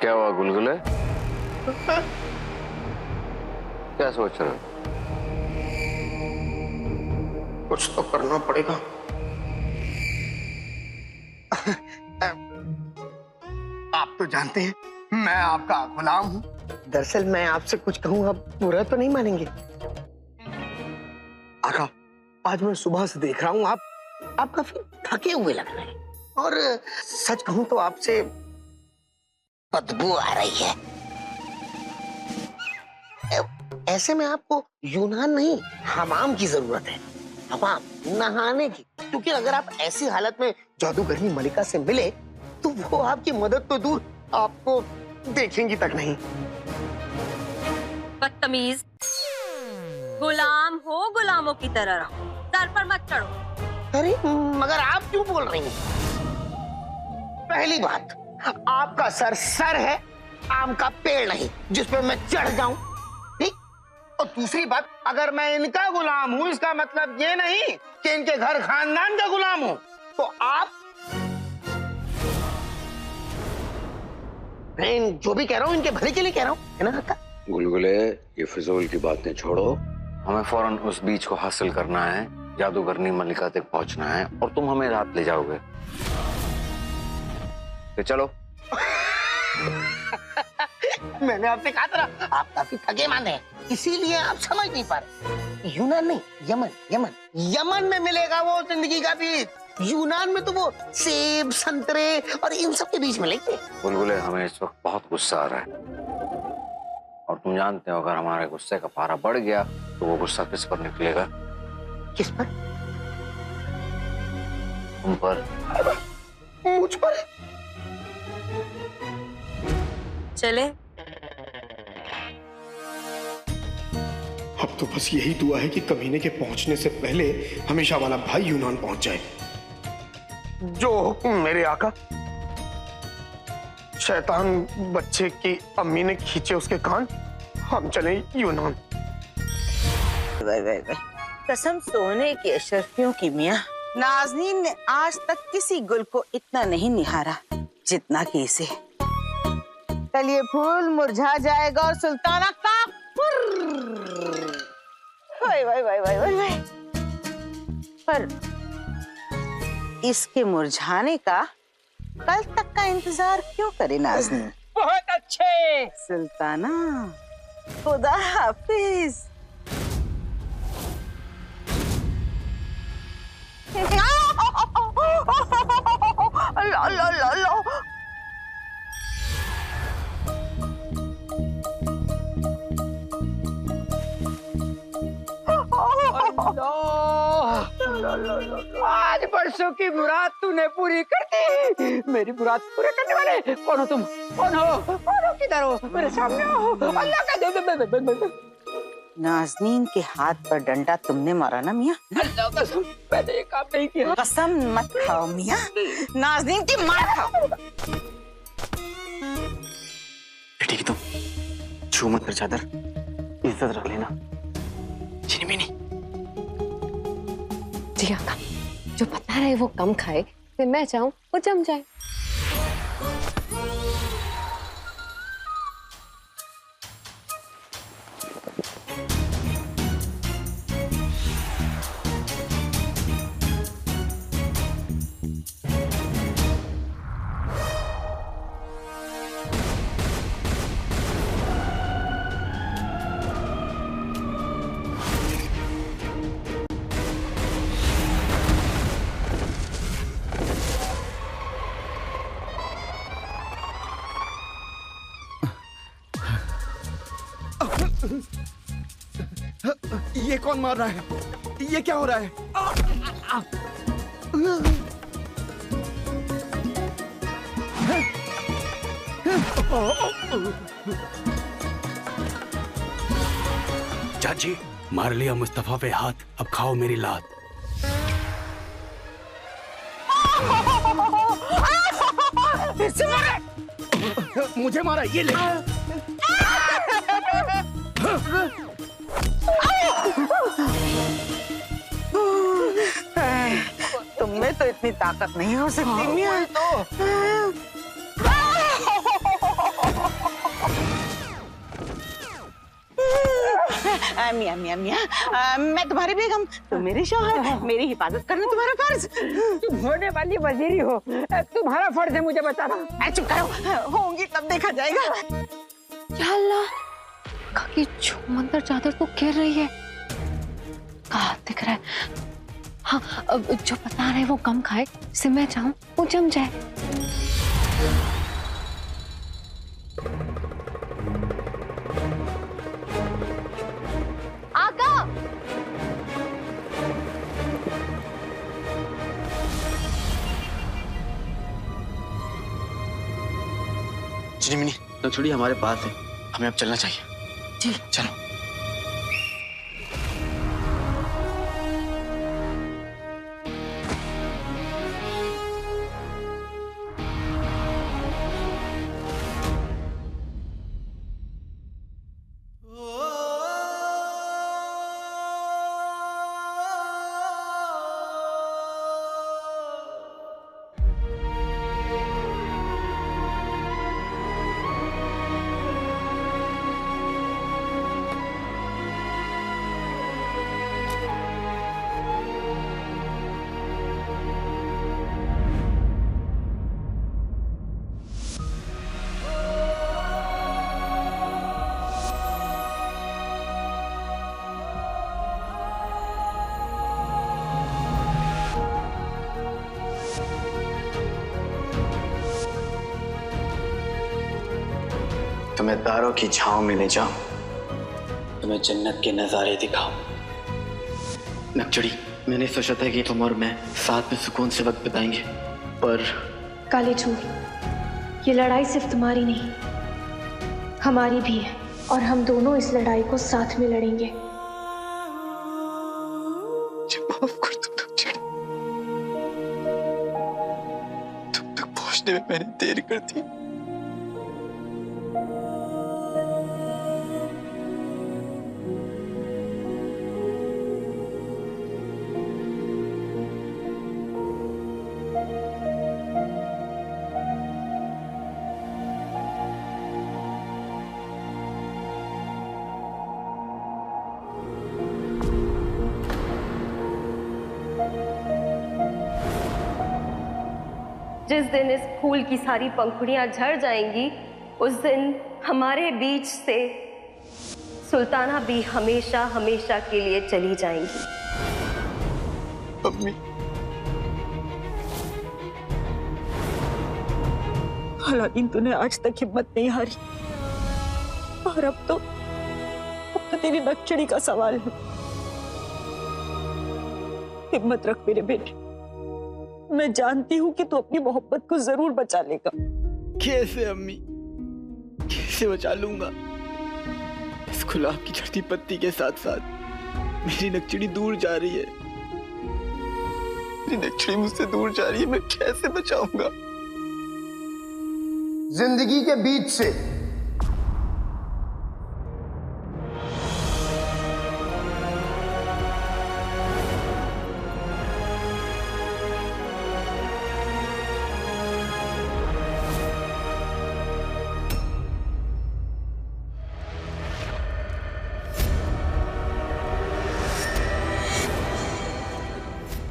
क्या हुआ गुलगुले? क्या सोच रहे हो? कुछ तो करना पड़ेगा। आप तो जानते हैं मैं आपका गुलाम हूँ। दरअसल मैं आपसे कुछ कहूँ, आप बुरा तो नहीं मानेंगे? आका, आज मैं सुबह से देख रहा हूँ आप काफी थके हुए लग रहे हैं, और सच कहूँ तो आपसे बदबू आ रही है। ऐसे में आपको यूनान नहीं, हमाम की जरूरत है। हमाम, नहाने की। क्योंकि अगर आप ऐसी हालत में जादूगरनी मलिका से मिले तो वो आपकी मदद तो दूर, आपको देखेंगी तक नहीं। बदतमीज, गुलाम हो गुलामों की तरह रहो, सर पर मत चढ़ो। अरे मगर आप क्यों बोल रही हैं? पहली बात, आपका सर है, आम का पेड़ नहीं जिस पे मैं चढ़ जाऊं। ठीक? और दूसरी बात, अगर मैं इनका गुलाम हूं इसका मतलब ये नहीं कि इनके घर खानदान का गुलाम हूं। तो आप, मैं जो भी कह रहा हूं इनके भले के लिए कह रहा हूं, है ना काका? गुलगुले, ये फिजूल की बातें छोड़ो। हमें फौरन उस बीज को हासिल करना है, जादूगरनी मलिका तक पहुंचना है, और तुम हमें रात ले जाओगे। तो चलो। मैंने आपसे कहा था ना, आप काफी थके मांदे हैं, इसीलिए आप समझ नहीं पा रहे। यूनान नहीं, यमन यमन यमन में मिलेगा वो जिंदगी का बीज। यूनान में तो वो सेब, संतरे और इन सब के बीज मिलेंगे। गुलगुले, हमें इस वक्त बहुत गुस्सा आ रहा है, और तुम जानते हो अगर हमारे गुस्से का पारा बढ़ गया तो वो गुस्सा किस पर निकलेगा? किस पर? तुम पर। मुझ पर? चले। अब तो बस यही दुआ है कि कमीने के पहुंचने से पहले हमेशा वाला भाई यूनान पहुंच जाए। जो हुक्म मेरे आका। शैतान बच्चे की अम्मी ने खींचे उसके कान, हम चले यूनान। कसम सोने की अशरफियों की मियां, नाज़नीन ने आज तक किसी गुल को इतना नहीं निहारा जितना कि इसे। कल ये फूल मुरझा जाएगा और सुल्ताना का वाई वाई वाई वाई वाई वाई। पर इसके मुरझाने का कल तक का इंतजार क्यों करे नाज़नीन? बहुत अच्छे सुल्ताना, खुदा हाफिज। अल्लाह अल्लाह अल्लाह। आज बरसों की मुराद तूने पूरी कर दी। मेरी मुराद पूरी करने वाले कौन हो तुम? कौन हो किधर हो? मेरे सामने हो। अल्लाह का दे। नाज़नीन के हाथ पर डंडा तुमने मारा ना मियाँ? अल्लाह कसम, मैंने ये काम नहीं किया। कसम मत खाओ मियाँ, नाज़नीन की मार खाओ। बेटी की तुम छू मत कर चादर, इज्जत रख लेना। चिनी जी आका, जो बता रहे वो कम खाए, फिर मैं चाहूँ वो जम जाए। ये कौन मार रहा है? ये क्या हो रहा है? चाची, मार लिया मुस्तफा पे हाथ, अब खाओ मेरी लात। मुझे मारा, ये ले। तुमने तो इतनी ताकत नहीं हो सकती मियां। मियाँ मियाँ मियाँ, मैं तुम्हारी बेगम, तुम मेरे शौहर, मेरी हिफाजत करना तुम्हारा फर्ज। तुम होने वाली वजीरी हो, तुम्हारा फर्ज है मुझे बताना। अरे चुप करो, होंगी तब देखा जाएगा। या अल्लाह, काकी छूमंतर चादर तो गिर रही है। कहाँ दिख रहा है? हाँ, अब जो बता रहे वो कम खाए, इससे मैं चाहूँ वो जम जाए। आका, चिनिमिनी नक्चड़ी हमारे पास है, हमें अब चलना चाहिए। जी चलो। तुम्हें तारों की छांव में ले जाऊं, तुम्हें जन्नत के नजारे दिखाऊं। नक्चड़ी, मैंने सोचा था कि तुम और मैं साथ में सुकून से वक्त बिताएंगे, पर काले चूर, ये लड़ाई सिर्फ तुम्हारी नहीं, हमारी भी है, और हम दोनों इस लड़ाई को साथ में लड़ेंगे। माफ कर दो नक्चड़ी, तुम तक पहुंचने में मैंने देर कर दी। जिस दिन इस फूल की सारी पंखुड़ियां झड़ जाएंगी, उस दिन हमारे बीच से सुल्ताना भी हमेशा हमेशा के लिए चली जाएंगी। अम्मी, हालांकि तूने आज तक हिम्मत नहीं हारी, और अब तो तेरी नक्चड़ी का सवाल है। हिम्मत रख मेरे बेटे, मैं जानती हूँ कि तू अपनी मोहब्बत को जरूर बचा लेगा। कैसे अम्मी, कैसे बचा लूंगा? इस गुलाब की झड़ती पत्ती के साथ साथ मेरी नक्चड़ी दूर जा रही है। मेरी नक्चड़ी मुझसे दूर जा रही है, मैं कैसे बचाऊंगा? जिंदगी के बीच से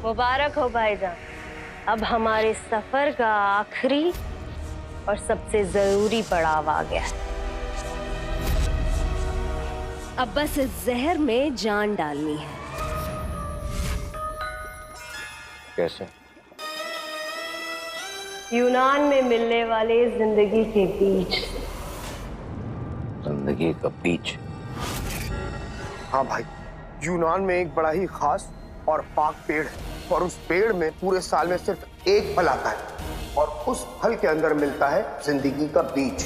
मुबारक हो भाईजान, अब हमारे सफर का आखिरी और सबसे जरूरी पड़ाव आ गया। अब बस इस जहर में जान डालनी है। कैसे? यूनान में मिलने वाले जिंदगी के बीज। जिंदगी का बीज? हाँ भाई, यूनान में एक बड़ा ही खास और पाक पेड़ है, और उस पेड़ में पूरे साल में सिर्फ एक फल आता है, और उस फल के अंदर मिलता है जिंदगी का बीज।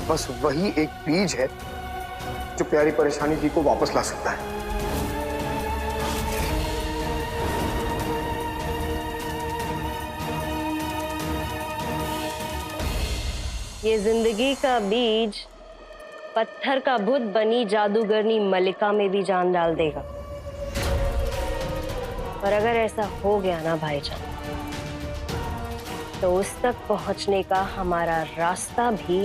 बस वही एक बीज है जो प्यारी परेशानी जी को वापस ला सकता है। ये जिंदगी का बीज पत्थर का बुत बनी जादूगरनी मलिका में भी जान डाल देगा। पर अगर ऐसा हो गया ना भाईजान, तो उस तक पहुंचने का हमारा रास्ता भी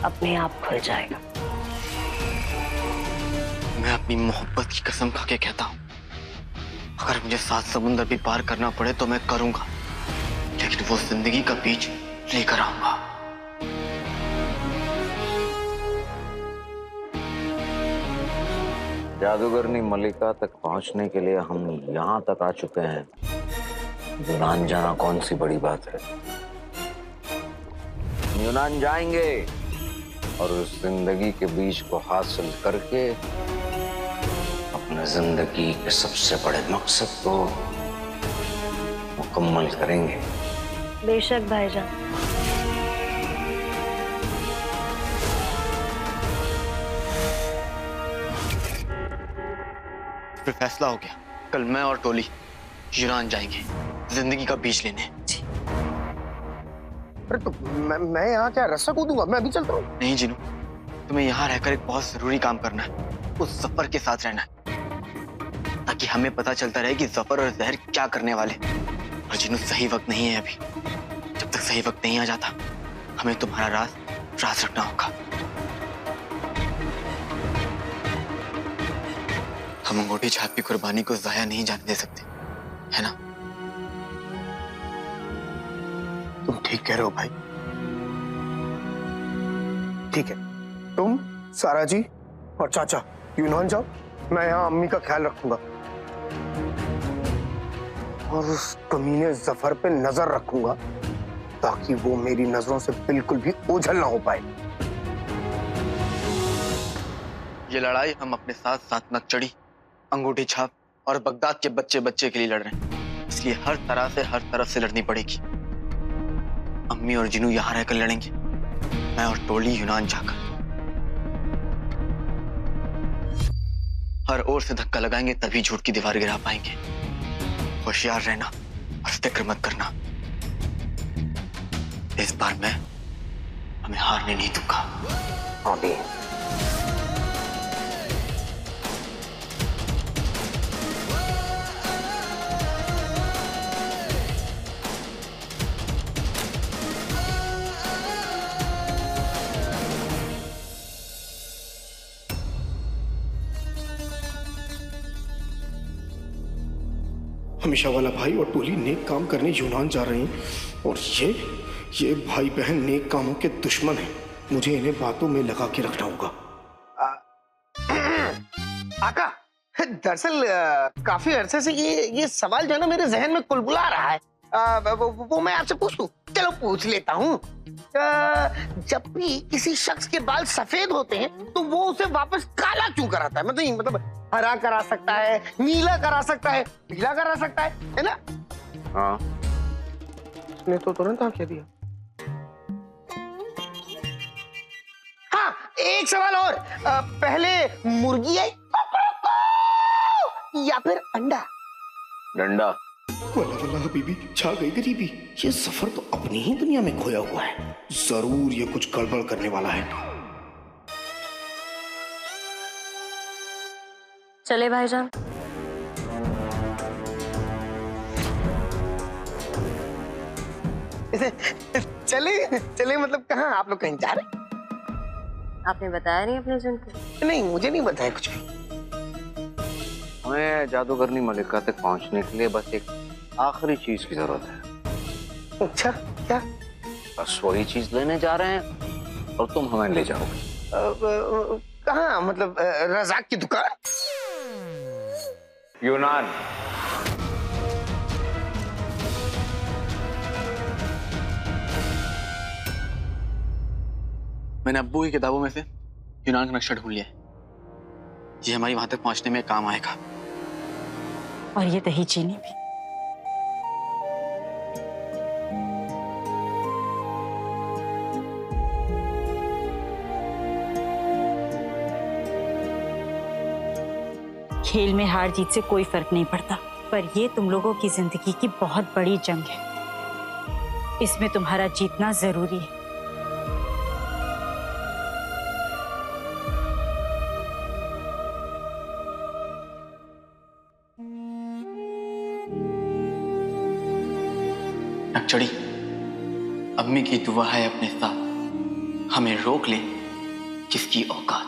अपने आप खुल जाएगा। मैं अपनी मोहब्बत की कसम खा के कहता हूँ, अगर मुझे 7 समुंदर भी पार करना पड़े तो मैं करूंगा, लेकिन वो जिंदगी का बीच लेकर आऊंगा। जादूगरनी मलिका तक पहुंचने के लिए हम यहाँ तक आ चुके हैं। यूनान जाना कौन सी बड़ी बात है। यूनान जाएंगे और उस जिंदगी के बीज को हासिल करके अपने जिंदगी के सबसे बड़े मकसद को मुकम्मल करेंगे। बेशक भाईजान। फिर फैसला हो गया, कल मैं और टोली यूनान जाएंगे जिंदगी का बीज लेने। अरे तो मैं यहाँ क्या रस्सा कूदूंगा? मैं अभी चलता हूँ। नहीं जिनू, तुम्हें यहाँ रहकर एक बहुत जरूरी काम करना है, उस जफर के साथ रहना है, ताकि हमें पता चलता रहे कि जफर और जहर क्या करने वाले। और जिनू सही वक्त नहीं है अभी, जब तक सही वक्त नहीं आ जाता हमें तुम्हारा राज रखना होगा। हम अंगूठी छाप की कुर्बानी को जाया नहीं जाने दे सकते, है ना? तुम ठीक कह रहे हो भाई। ठीक है, तुम सारा जी और चाचा यूनान जाओ, मैं यहाँ अम्मी का ख्याल रखूंगा और उस कमीने जफर पे नजर रखूंगा ताकि वो मेरी नजरों से बिल्कुल भी ओझल ना हो पाए। ये लड़ाई हम अपने साथ साथ नक्चड़ी, अंगूठी छाप और बगदाद के बच्चे के लिए लड़ रहे हैं, इसलिए हर तरफ से लड़नी पड़ेगी। अम्मी और जिनू यहाँ रहकर लड़ेंगे, मैं और टोली यूनान जाकर। हर ओर से धक्का लगाएंगे तभी झूठ की दीवार गिरा पाएंगे। होशियार रहना और फिक्र मत करना, इस बार मैं हमें हारने नहीं दूंगा। अभी हमेशा वाला भाई और टोली नेक काम करने यूनान जा रहे हैं और ये भाई बहन नेक कामों के दुश्मन हैं। मुझे इन्हें बातों में लगा के रखना होगा। आका, दरअसल काफी अरसे से ये सवाल जो है ना मेरे जहन में कुलबुला रहा है। वो मैं आपसे पूछूं? चलो पूछ लेता हूँ। जब भी किसी शख्स के बाल सफेद होते हैं तो वो उसे वापस काला क्यों कराता है? मतलब हरा करा सकता है, नीला करा सकता है, पीला करा सकता है ना? हाँ, उसने तो तुरंत हाँ कह दिया। हाँ, एक सवाल और। पहले मुर्गी आई या फिर अंडा? डंडा। वल्ला वल्ला हबीबी, छा गई गरीबी। ये सफर तो अपनी ही दुनिया में खोया हुआ है, जरूर ये कुछ गड़बड़ करने वाला है। चले भाईजान। चले मतलब कहाँ? आप लोग कहीं जा रहे? आपने बताया नहीं अपने जन को? नहीं, मुझे नहीं बताया कुछ भी। हमें जादूगरनी मलिका तक पहुंचने के लिए बस एक आखिरी चीज की जरूरत है। अच्छा, क्या? बस वही चीज लेने जा रहे हैं और तुम हमें ले जाओगे। कहाँ? मतलब रज़ाक की दुकान? यूनान। मैंने अब्बू की किताबों में से यूनान का नक्शा ढूंढ लिया है, ये हमारी वहां तक पहुंचने में काम आएगा। और ये दही चीनी भी। खेल में हार जीत से कोई फर्क नहीं पड़ता, पर ये तुम लोगों की जिंदगी की बहुत बड़ी जंग है। इसमें तुम्हारा जीतना जरूरी है। नक्चड़ी, अम्मी की दुआ है अपने साथ, हमें रोक ले किसकी औकात।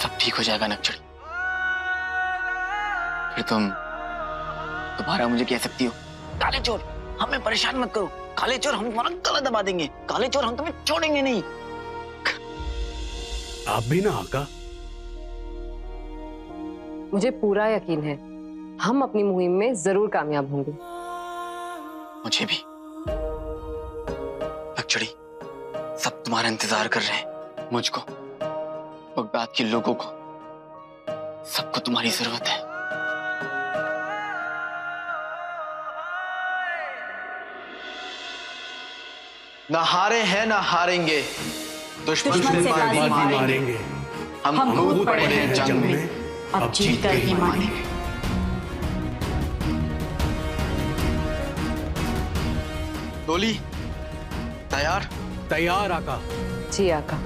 सब ठीक हो जाएगा नक्चड़ी। फिर तुम दोबारा मुझे कह सकती हो, काले चोर हमें परेशान मत करो, काले चोर हम तुम्हारा गला दबा देंगे, काले चोर हम तुम्हें छोड़ेंगे नहीं। आप भी ना आका। मुझे पूरा यकीन है हम अपनी मुहिम में जरूर कामयाब होंगे। मुझे भी। नक्चड़ी, सब तुम्हारा इंतजार कर रहे हैं। मुझको, बगदाद के लोगों को, सबको तुम्हारी जरूरत है। ना हारे हैं ना हारेंगे, दुश्मन से बाजी मारेंगे। हम कूद पड़े हैं जंग में, अब जीत कर ही मानेंगे। डोली तैयार? तैयार आका। जी आका।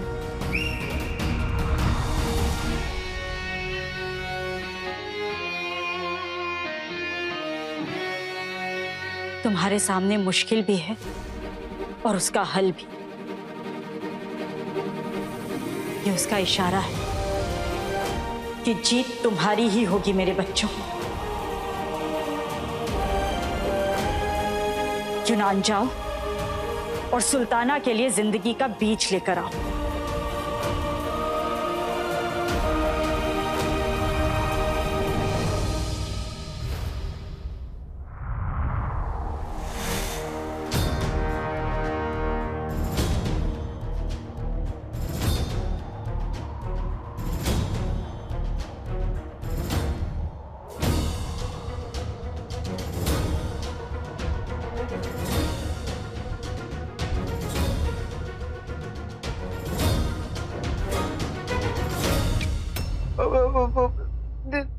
तुम्हारे सामने मुश्किल भी है और उसका हल भी। ये उसका इशारा है कि जीत तुम्हारी ही होगी मेरे बच्चों। यूनान जाओ और सुल्ताना के लिए जिंदगी का बीज लेकर आओ।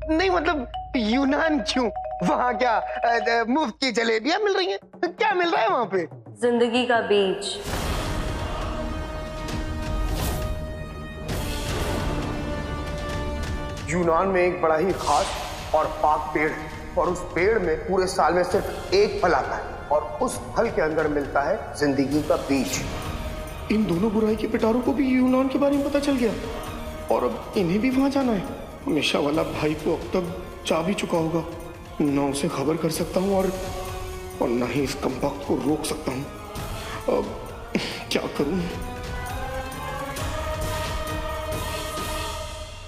नहीं मतलब यूनान क्यों? वहाँ क्या मुफ्त की जलेबियां मिल रही हैं? क्या मिल रहा है वहाँ पे? जिंदगी का बीज। यूनान में एक बड़ा ही खास और पाक पेड़ है और उस पेड़ में पूरे साल में सिर्फ एक फल आता है और उस फल के अंदर मिलता है जिंदगी का बीज। इन दोनों बुराई के पिटारों को भी यूनान के बारे में पता चल गया और अब इन्हें भी वहां जाना है। हमेशा वाला भाई को अब तक जा भी चुका होगा, ना उसे खबर कर सकता हूँ और ना ही इस कमबख्त को रोक सकता हूँ। अब क्या करूं?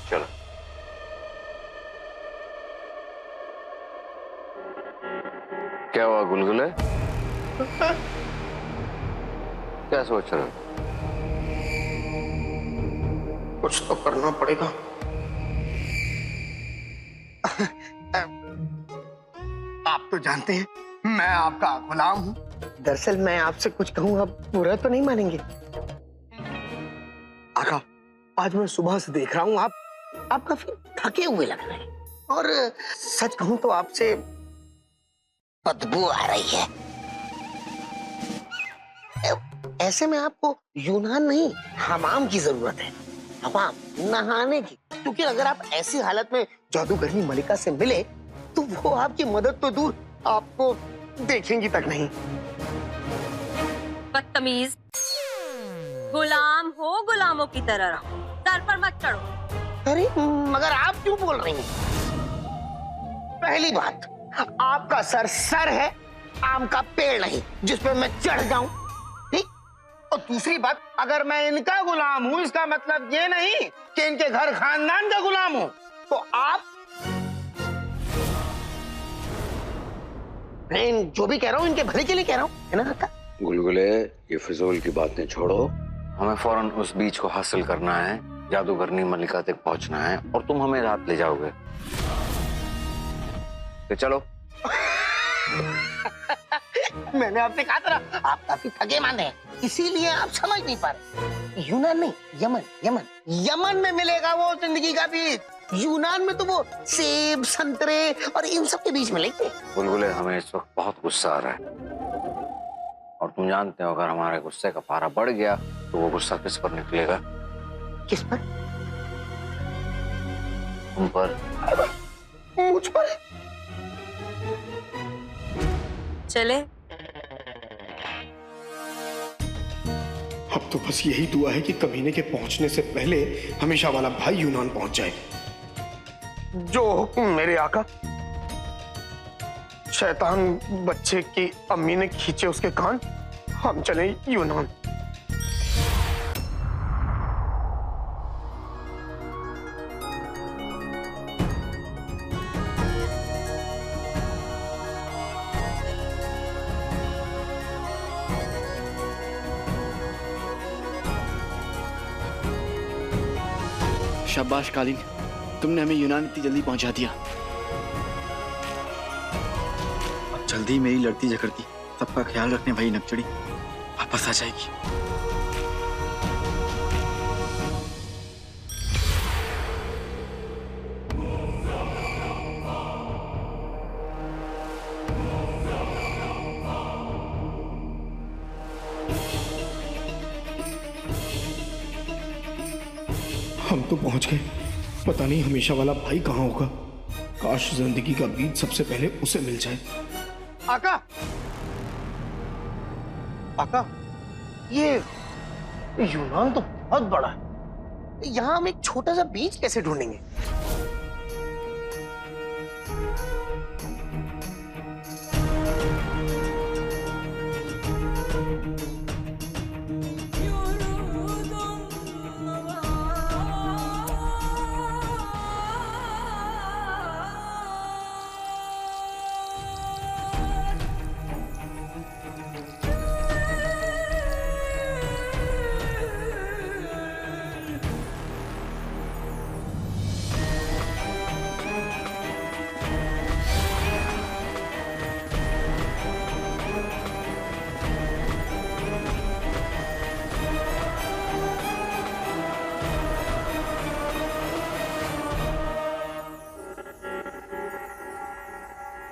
चलो क्या हुआ गुलगुले? क्या सोच रहे हो? कुछ तो करना पड़ेगा। आप तो जानते हैं मैं आपका गुलाम हूँ। दरअसल मैं आपसे कुछ कहूँ आप बुरा तो नहीं मानेंगे? आका, आज मैं सुबह से देख रहा हूँ आप काफी थके हुए लग रहे हैं और सच कहूँ तो आपसे बदबू आ रही है। ऐसे में आपको यूनान नहीं हमाम की जरूरत है। हमाम नहाने की, क्योंकि अगर आप ऐसी हालत में जादूगरनी मलिका से मिले तो वो आपकी मदद तो दूर आपको देखेंगी तक नहीं। बदतमीज, गुलाम हो गुलामों की तरह रहो, सर पर मत चढ़ो। अरे मगर आप क्यों बोल रही हैं? पहली बात, आपका सर है, आम का पेड़ नहीं जिस पे मैं चढ़ जाऊं, ठीक? और दूसरी बात, अगर मैं इनका गुलाम हूं इसका मतलब ये नहीं कि इनके घर खानदान का गुलाम हूं। तो आप, मैं जो भी कह रहा हूं इनके भले के लिए कह रहा हूं, है ना काका? गुलगुले, ये फिजूल की बातें छोड़ो। हमें फौरन उस बीज को हासिल करना है, जादूगरनी मलिका तक पहुंचना है और तुम हमें रात ले जाओगे। तो चलो। मैंने आपसे कहा था ना, आप काफी थके मांदे हैं, इसीलिए आप समझ नहीं पा रहे। यूनान नहीं, यमन में मिलेगा वो जिंदगी का बीज। यूनान में तो वो सेब, संतरे और इन सब के बीज मिलेंगे। बुलबुले, हमें इस वक्त बहुत गुस्सा आ रहा है और तुम जानते हो अगर हमारे गुस्से का पारा बढ़ गया तो वो गुस्सा किस पर निकलेगा? किस पर? तुम पर। मुझ पर? चले तो बस यही दुआ है कि कमीने के पहुंचने से पहले हमेशा वाला भाई यूनान पहुंच जाए। जो हुक्म मेरे आका। शैतान बच्चे की अम्मी ने खींचे उसके कान, हम चले यूनान। शाबाश कालीन, तुमने हमें यूनान इतनी जल्दी पहुंचा दिया। अब जल्दी मेरी लड़ती झगड़ती सबका ख्याल रखने भाई नक्चड़ी वापस आ जाएगी। हम तो पहुंच गए, पता नहीं हमेशा वाला भाई कहाँ होगा। काश जिंदगी का बीज सबसे पहले उसे मिल जाए। आका, आका, ये यूनान तो बहुत बड़ा है, यहाँ हम एक छोटा सा बीज कैसे ढूंढेंगे?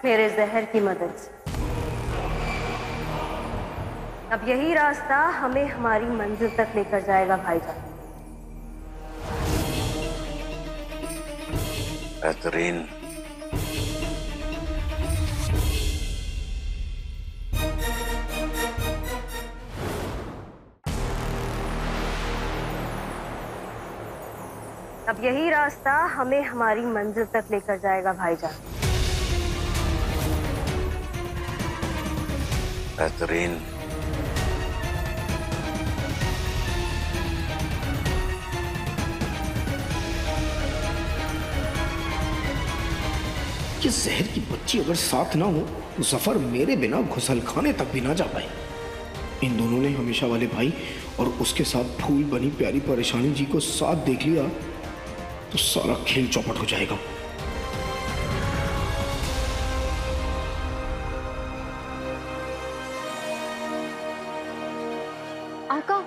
मेरे जहर की मदद से। अब यही रास्ता हमें हमारी मंजिल तक लेकर जाएगा भाईजान। बेहतरीन। अब यही रास्ता हमें हमारी मंजिल तक लेकर जाएगा भाईजान। बेहतरीन। ये जहर की बच्ची अगर साथ ना हो तो जफर मेरे बिना घुसलखाने तक भी ना जा पाए। इन दोनों ने हमेशा वाले भाई और उसके साथ फूल बनी प्यारी परेशानी जी को साथ देख लिया तो सारा खेल चौपट हो जाएगा। आका,